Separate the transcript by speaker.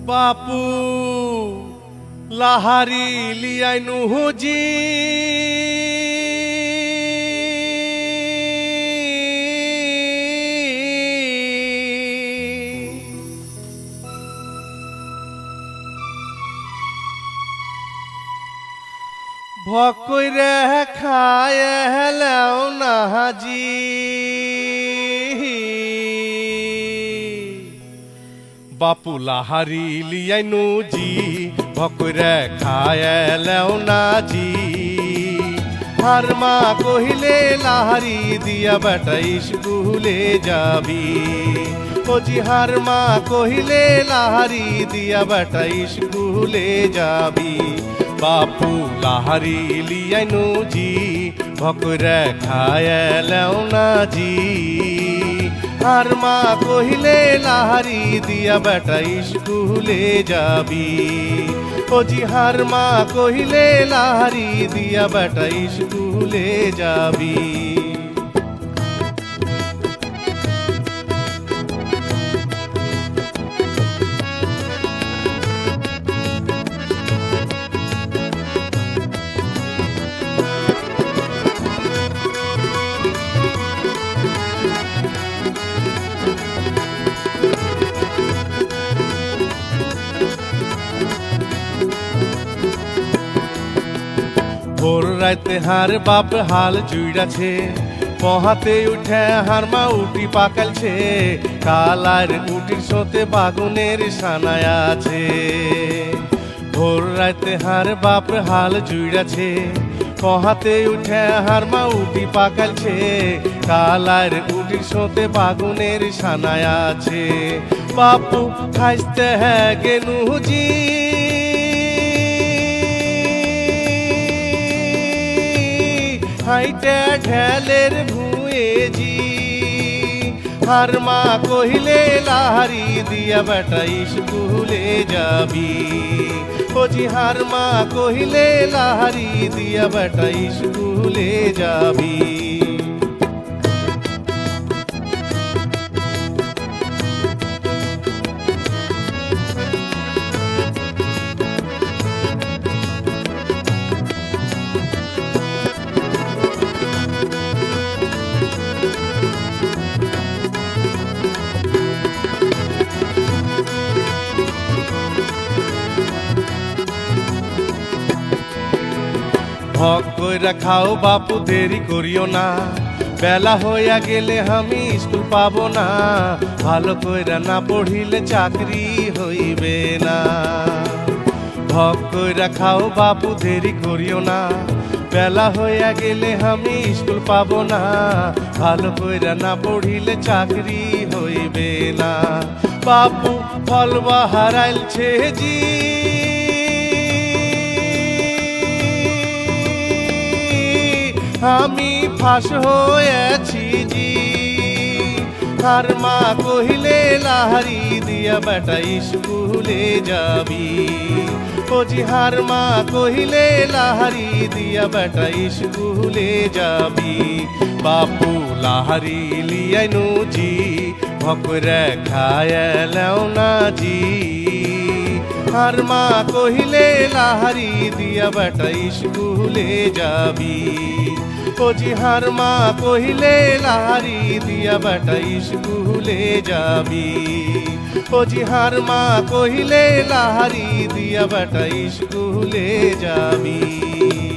Speaker 1: बापू लाहारी लियानु जी भकरे खाए हेलाओ नाजी बापू लाहारी लियानु जी भकरे खाए हेलाओ नाजी हर माँ कहिले लाहारी दिया बेटा स्कूले जाबी ओ जी हर माँ कहिले लाहारी दिया बेटा स्कूले जाबी बापू लाहारी लियानु जी भकरे खाए हेलाओ नाजी हर माँ कहिले लाहारी दिया बेटा स्कूले जाबी ओ जी हर माँ कहिले लाहारी दिया बेटा स्कूले जाबी भोर राते हार बाप हाल जुड़ाছে পহাতে উঠে হার মা উটি পাকালছে কালার উটির সাথে বাগুনের সানায় আছে ভোর রাতে হার বাপ হাল জুড়াছে পহাতে উঠে হার মা উটি পাকালছে কালার উটির সাথে বাগুনের সানায় আছে বাপু খাইতে হ্যাঁ গেনু জি हाइटे ढेलेर भुए जी हर माँ कहिले लाहारी दिया बेटा स्कूले जाबी ओ जी हर माँ कहिले लाहारी दिया बेटा स्कूले जाबी भग कइरा खाओ बापू देरी करियो ना बेला होया गेले हमी स्कूल पाबो ना भालो कइरा ना पढ़िले चाकरी हइबे ना भग कइरा खाओ बापू देरी करियो ना बेला होया गेले हमी स्कूल पाबो ना भालो कइरा ना पढ़िले चाकरी हइबे ना बापू फलवा हाराइलछे जी আমি ফাঁস হয়েছি জি हर माँ कहिले लाहारी दिया बेटा स्कूले जाबी ओ जी हर माँ कहिले लाहारी दिया बेटा स्कूले जाबी बापू लाहारी लियानु जी भकरे खाए हेलाओ नाजी हर माँ कहिले लाहारी दिया बेटा स्कूले जाबी ओ जी हर माँ कहिले लाहारी दिया बेटा स्कूले जाबी ओ जी हर माँ कहिले लाहारी दिया बेटा स्कूले जाबी।